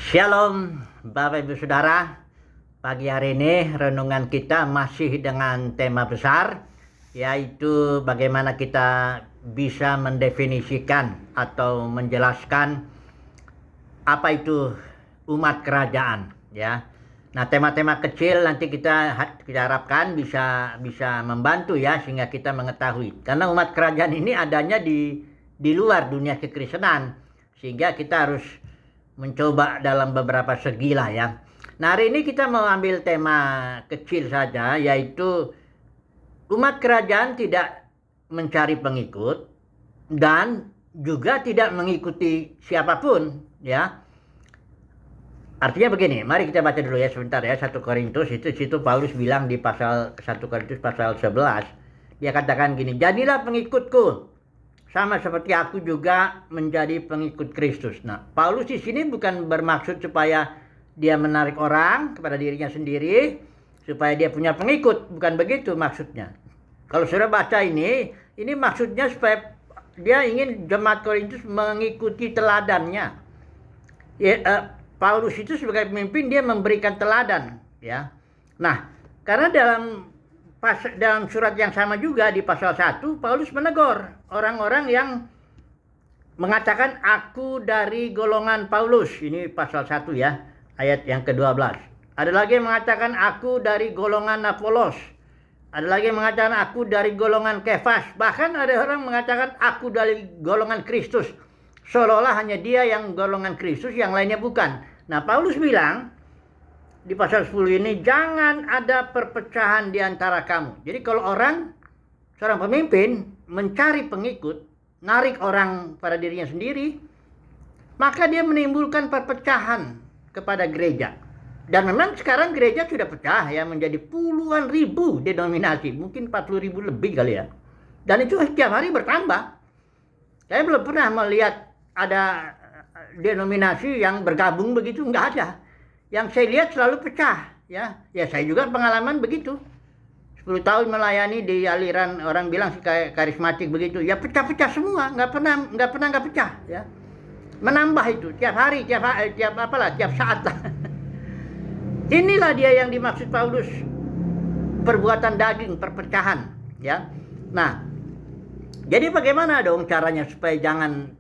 Shalom Bapak Ibu Saudara. Pagi hari ini renungan kita masih dengan tema besar, yaitu bagaimana kita bisa mendefinisikan atau menjelaskan apa itu umat kerajaan, ya. Nah, tema-tema kecil nanti kita harapkan bisa membantu ya, sehingga kita mengetahui. Karena umat kerajaan ini adanya di luar dunia kekristenan, sehingga kita harus mencoba dalam beberapa segi lah ya. Nah, hari ini kita mau ambil tema kecil saja, yaitu umat kerajaan tidak mencari pengikut dan juga tidak mengikuti siapapun ya. Artinya begini, mari kita baca dulu ya sebentar ya, 1 Korintus situ Paulus bilang di pasal 1 Korintus pasal 11. Dia katakan gini, "Jadilah pengikutku sama seperti aku juga menjadi pengikut Kristus." Nah, Paulus di sini bukan bermaksud supaya dia menarik orang kepada dirinya sendiri, supaya dia punya pengikut, bukan begitu maksudnya. Kalau sudah baca ini maksudnya supaya dia ingin jemaat Korintus mengikuti teladannya. Paulus itu sebagai pemimpin dia memberikan teladan, ya. Nah, karena dalam surat yang sama juga di pasal 1, Paulus menegur orang-orang yang mengatakan aku dari golongan Paulus. Ini pasal 1 ya, ayat yang ke-12. Ada lagi yang mengatakan aku dari golongan Apolos. Ada lagi yang mengatakan aku dari golongan Kefas. Bahkan ada orang mengatakan aku dari golongan Kristus. Seolah-olah hanya dia yang golongan Kristus, yang lainnya bukan. Nah, Paulus bilang di pasal 10 ini, jangan ada perpecahan di antara kamu. Jadi kalau seorang pemimpin mencari pengikut, narik orang pada dirinya sendiri, maka dia menimbulkan perpecahan kepada gereja. Dan memang sekarang gereja sudah pecah ya, menjadi puluhan ribu denominasi, mungkin 40.000 lebih kali ya. Dan itu setiap hari bertambah. Saya belum pernah melihat ada denominasi yang bergabung begitu, nggak ada. Yang saya lihat selalu pecah ya. Ya, saya juga pengalaman begitu. 10 tahun melayani di aliran, orang bilang sih kayak karismatik begitu. Ya pecah-pecah semua, nggak pernah nggak pecah ya. Menambah itu tiap hari, tiap saat lah. Inilah dia yang dimaksud Paulus, perbuatan daging, perpecahan ya. Nah, jadi bagaimana dong caranya supaya jangan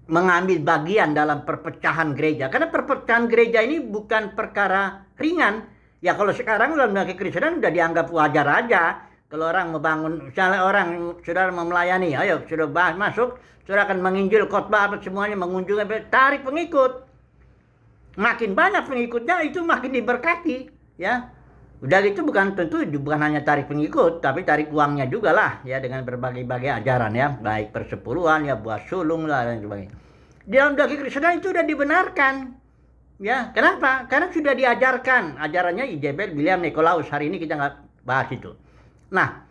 mengambil bagian dalam perpecahan gereja? Karena perpecahan gereja ini bukan perkara ringan. Ya kalau sekarang dalam dunia kekristenan sudah dianggap wajar aja. Kalau orang membangun, misalnya saudara mau melayani, ayo sudah masuk, saudara akan menginjil, khotbah, apa semuanya, mengunjungi, tarik pengikut. Makin banyak pengikutnya itu makin diberkati ya. Udah gitu bukan hanya tarik pengikut, tapi tarik uangnya juga lah ya, dengan berbagai ajaran ya, baik persepuluhan ya, buah sulung lah dan sebagainya. Di dalam dunia kekristenan itu sudah dibenarkan ya. Kenapa? Karena sudah diajarkan ajarannya Ijebel, William, Nikolaus. Hari ini kita nggak bahas itu. Nah,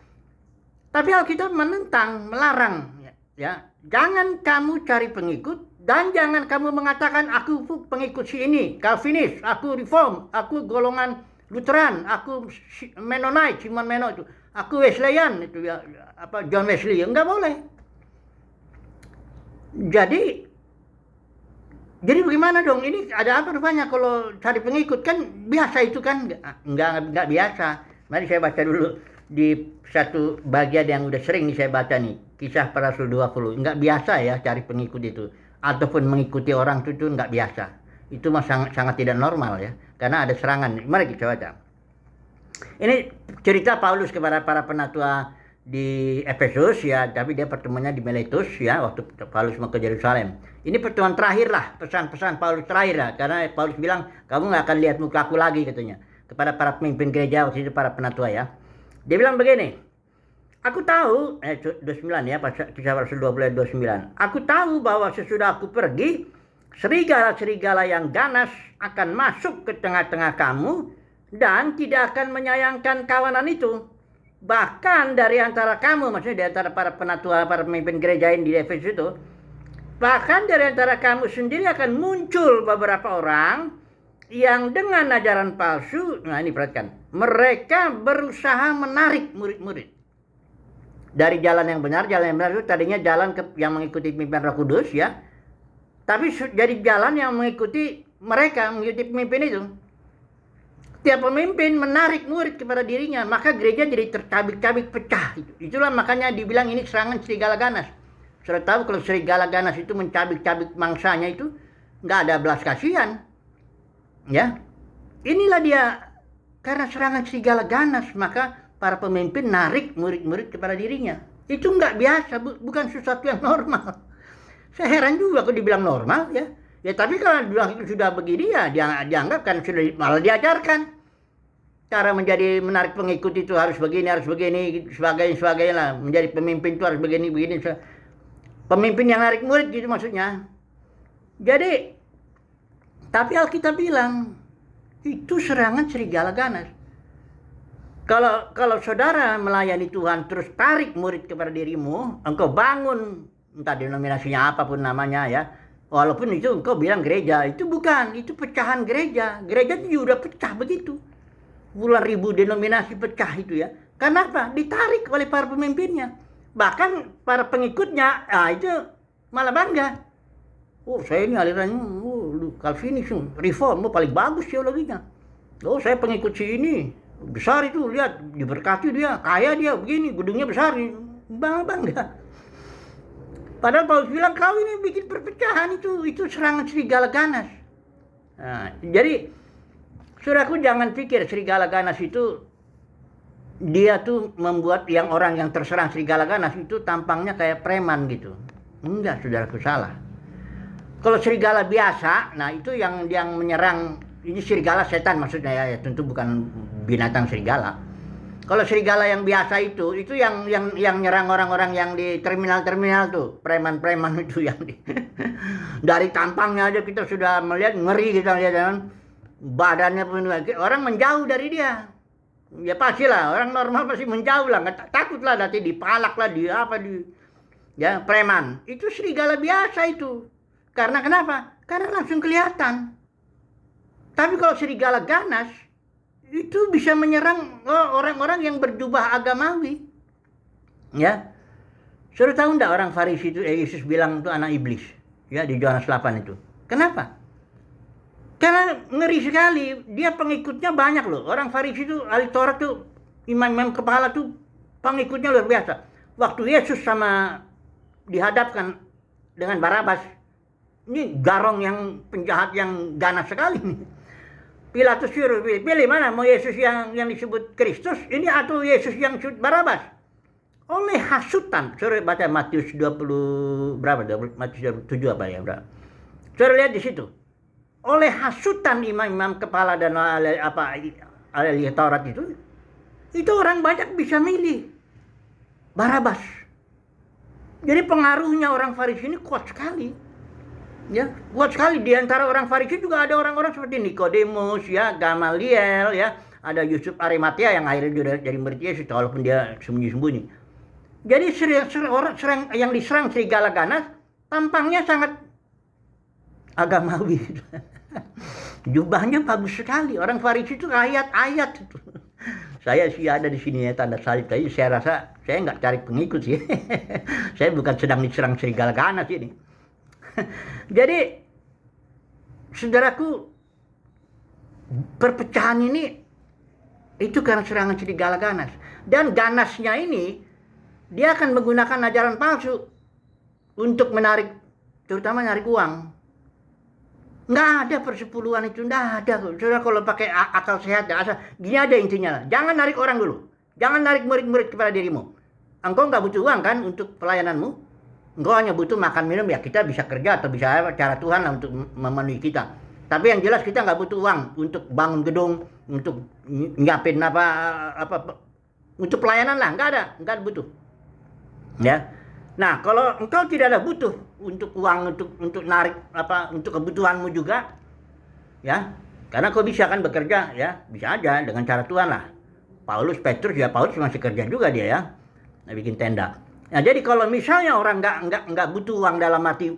tapi Alkitab menentang, melarang ya. Jangan kamu cari pengikut dan jangan kamu mengatakan aku pengikut si ini, Calvinis, aku Reform, aku golongan Lutheran, aku Mennonite, Simon Menno itu, aku Wesleyan itu ya, apa John Wesley, enggak boleh. Jadi bagaimana dong? Ini ada apa rupanya kalau cari pengikut? Kan biasa itu kan? Enggak biasa. Mari saya baca dulu di satu bagian yang udah sering nih saya baca nih, Kisah Para Rasul 20. Enggak biasa ya cari pengikut itu, ataupun mengikuti orang itu enggak biasa. Itu mah sangat tidak normal ya, karena ada serangan. Mari kita baca. Ini cerita Paulus kepada para penatua di Efesus ya, tapi dia pertemuannya di Miletus ya, waktu Paulus mau ke Yerusalem. Ini pertemuan terakhir lah, pesan-pesan Paulus terakhir lah, karena Paulus bilang kamu nggak akan lihat muka aku lagi katanya, kepada para pemimpin gereja waktu itu, para penatua ya. Dia bilang begini, aku tahu 29 ya, Kisah Rasul 20 29. Aku tahu bahwa sesudah aku pergi, serigala-serigala yang ganas akan masuk ke tengah-tengah kamu dan tidak akan menyayangkan kawanan itu. Bahkan dari antara kamu, maksudnya dari antara para penatua, para pemimpin gereja di Efesus itu, bahkan dari antara kamu sendiri akan muncul beberapa orang yang dengan ajaran palsu, nah ini perhatikan, mereka berusaha menarik murid-murid dari jalan yang benar. Jalan yang benar itu tadinya jalan yang mengikuti pimpinan Roh Kudus ya, tapi jadi jalan yang mengikuti mereka mengikuti pemimpin itu, tiap pemimpin menarik murid kepada dirinya, maka gereja jadi tercabik-cabik pecah. Itulah makanya dibilang ini serangan serigala ganas. Sudah tahu kalau serigala ganas itu mencabik-cabik mangsanya itu nggak ada belas kasihan. Ya, inilah dia, karena serangan serigala ganas, maka para pemimpin narik murid-murid kepada dirinya. Itu nggak biasa, bukan sesuatu yang normal. Saya heran juga kok dibilang normal ya. Ya tapi kalau dibilang itu sudah begini ya dianggap kan sudah malah diajarkan. Cara menjadi menarik pengikut itu harus begini, sebagainya lah. Menjadi pemimpin itu harus begini. Pemimpin yang narik murid gitu maksudnya. Jadi, tapi Alkitab bilang itu serangan serigala ganas. Kalau saudara melayani Tuhan terus tarik murid kepada dirimu, engkau bangun entah denominasinya apapun namanya ya. Walaupun itu engkau bilang gereja, itu bukan, itu pecahan gereja. Gereja itu udah pecah begitu. Puluhan ribu denominasi pecah itu ya. Kenapa? Ditarik oleh para pemimpinnya. Bahkan para pengikutnya, itu malah bangga. Oh saya ini alirannya, Calvinis, Reform, paling bagus teologinya. Oh saya pengikut si ini, besar itu, lihat, diberkati dia, kaya dia, begini, gedungnya besar, bangga. Padahal Paulus bilang kau ini bikin perpecahan, itu serangan serigala ganas. Nah, jadi saudaraku jangan pikir serigala ganas itu dia tuh membuat orang yang terserang serigala ganas itu tampangnya kayak preman gitu. Enggak, saudaraku, salah. Kalau serigala biasa, nah itu yang menyerang, ini serigala setan maksudnya ya, tentu bukan binatang serigala. Kalau serigala yang biasa itu yang nyerang orang-orang yang di terminal-terminal tuh, preman-preman itu yang dari tampangnya aja kita sudah melihat, ngeri kita lihat kan. Badannya pun orang menjauh dari dia. Ya pastilah, orang normal pasti menjauh lah, takut lah nanti dipalak lah, ya preman. Itu serigala biasa itu. Karena kenapa? Karena langsung kelihatan. Tapi kalau serigala ganas, itu bisa menyerang orang-orang yang berjubah agamawi. Ya. Sudah tahu enggak orang Farisi itu, Yesus bilang itu anak iblis. Ya, di Yohanes 8 itu. Kenapa? Karena ngeri sekali, dia pengikutnya banyak loh. Orang Farisi itu, ahli Taurat tuh, imam-imam kepala tuh, pengikutnya luar biasa. Waktu Yesus sama dihadapkan dengan Barabas, ini garong yang penjahat yang ganas sekali nih. Pilatus suruh pilih mana, mau Yesus yang disebut Kristus ini atau Yesus yang disebut Barabas. Oleh hasutan, suruh baca Matius 20 berapa? Matius 27 apa ya, berapa? Suruh lihat di situ. Oleh hasutan imam-imam kepala dan ahli Taurat itu orang banyak bisa milih Barabas. Jadi pengaruhnya orang Farisi ini kuat sekali. Ya, kuat sekali. Di antara orang Farisi juga ada orang-orang seperti Nikodemus, ya, Gamaliel, ya, ada Yusuf Arimatea yang akhirnya juga jadi murid Yesus walaupun dia sembunyi-sembunyi. Jadi orang yang diserang serigala ganas tampangnya sangat agamawi. Jubahnya bagus sekali. Orang Farisi itu ayat-ayat. Saya sih ada di sini ya tanda salib tadi. Saya rasa saya nggak cari pengikut sih. Saya bukan sedang diserang serigala ganas ini. Jadi, saudaraku, perpecahan ini itu karena serangan serigala ganas. Dan ganasnya ini dia akan menggunakan ajaran palsu untuk menarik, terutama narik uang. Nggak ada persepuluhan itu, nggak ada. Saudara kalau pakai akal sehat, gini aja intinya lah. Jangan narik orang dulu. Jangan narik murid-murid kepada dirimu. Engkau nggak butuh uang kan untuk pelayananmu. Engkau hanya butuh makan minum, ya kita bisa kerja atau bisa cara Tuhan lah untuk memenuhi kita. Tapi yang jelas kita nggak butuh uang untuk bangun gedung, untuk nyiapin untuk pelayanan lah. Nggak ada butuh. Ya. Nah, kalau engkau tidak ada butuh untuk uang untuk narik untuk kebutuhanmu juga, ya, karena kau bisa kan bekerja, ya, bisa aja dengan cara Tuhan lah. Petrus masih kerja juga dia ya, bikin tenda. Nah, jadi kalau misalnya orang nggak butuh uang dalam arti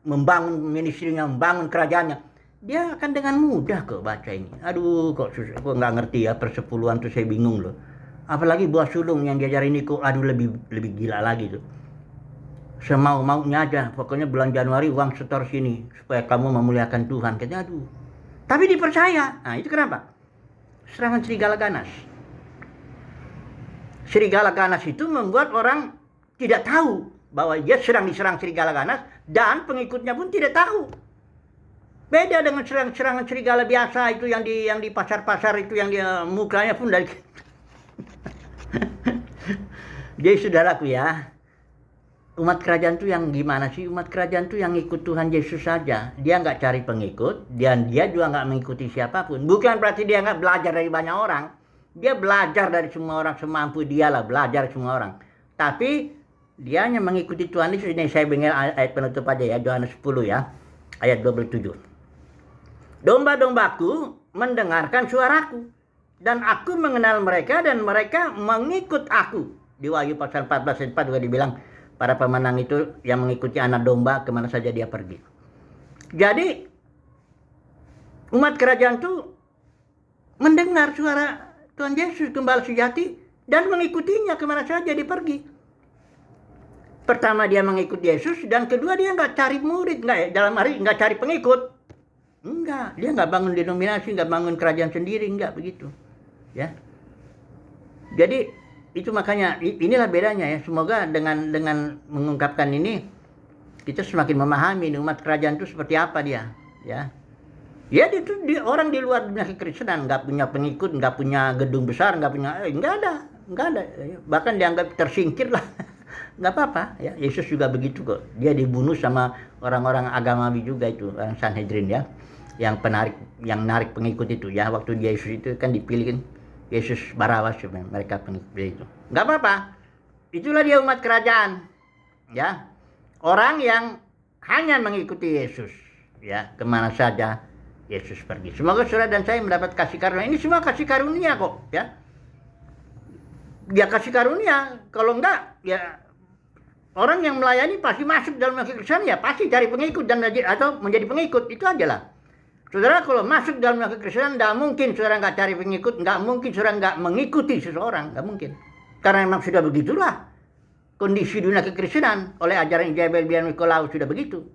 membangun ministrinya, membangun kerajaannya, dia akan dengan mudah kok baca ini. Aduh, kok susah, kok nggak ngerti ya persepuluhan tuh, saya bingung loh. Apalagi buah sulung yang diajarin ini kok, aduh lebih gila lagi tuh. semau-maunya aja. Pokoknya bulan Januari uang setor sini supaya kamu memuliakan Tuhan. Katanya aduh. Tapi dipercaya. Nah, itu kenapa? Serangan serigala ganas. Serigala ganas itu membuat orang tidak tahu bahwa dia sedang diserang serigala ganas dan pengikutnya pun tidak tahu. Beda dengan serangan serigala biasa itu yang di pasar-pasar itu yang dia mukanya pun dari jadi saudaraku ya, umat kerajaan itu yang gimana sih? Umat kerajaan itu yang ikut Tuhan Yesus saja. Dia nggak cari pengikut dan dia juga nggak mengikuti siapapun. Bukan berarti dia nggak belajar dari banyak orang. Dia belajar dari semua orang semampu dia lah, belajar semua orang. Tapi dia hanya mengikuti Tuhan Yesus. Ini saya dengar ayat penutup aja ya, Yohanes 10 ya, ayat 27. Domba-dombaku mendengarkan suaraku, dan aku mengenal mereka dan mereka mengikut aku. Di Wahyu pasal 14 ayat 4 juga dibilang, para pemenang itu yang mengikuti anak domba kemana saja dia pergi. Jadi umat kerajaan itu mendengar suara Tuhan Yesus Gembala sejati dan mengikutinya kemana saja dia pergi. Pertama dia mengikuti Yesus, dan kedua dia nggak cari murid, dalam hari nggak cari pengikut. Enggak, dia nggak bangun denominasi, nggak bangun kerajaan sendiri, enggak begitu, ya. Jadi itu makanya inilah bedanya ya. Semoga dengan mengungkapkan ini kita semakin memahami umat kerajaan itu seperti apa dia, ya. Ya itu orang di luar dunia kekristenan nggak punya pengikut, nggak punya gedung besar, nggak ada, bahkan dianggap tersingkir lah. Nggak apa-apa ya, Yesus juga begitu kok. Dia dibunuh sama orang-orang agamawi juga itu, orang Sanhedrin ya, yang narik pengikut itu ya. Waktu Yesus itu kan dipilih kan, Yesus Barabbas mereka pengikut itu. Nggak apa-apa, itulah dia umat kerajaan ya, orang yang hanya mengikuti Yesus ya, kemana saja Yesus pergi. Semoga saudara dan saya mendapat kasih karunia. Ini semua kasih karunia kok ya. Dia kasih karunia, kalau enggak ya orang yang melayani pasti masuk dalam kekristenan ya, pasti cari pengikut dan atau menjadi pengikut, itu aja lah. Saudara kalau masuk dalam kekristenan, tidak mungkin saudara nggak cari pengikut, nggak mungkin saudara nggak mengikuti seseorang, nggak mungkin. Karena memang sudah begitulah kondisi dunia kekristenan oleh ajaran Jebel Bian Nikolaus sudah begitu.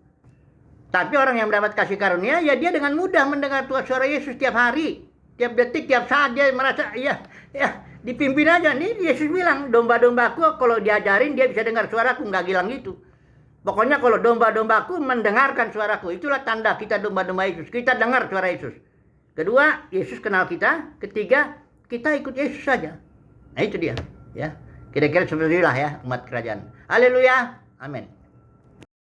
Tapi orang yang mendapat kasih karunia ya dia dengan mudah mendengar suara Yesus tiap hari, tiap detik, tiap saat dia merasa ya dipimpin aja. Nih Yesus bilang, domba-dombaku kalau diajarin dia bisa dengar suaraku, nggak bilang gitu. Pokoknya kalau domba-dombaku mendengarkan suaraku, itulah tanda kita domba-domba Yesus. Kita dengar suara Yesus. Kedua, Yesus kenal kita. Ketiga, kita ikut Yesus saja. Nah itu dia ya. Kira-kira seperti itulah ya umat kerajaan. Haleluya. Amin.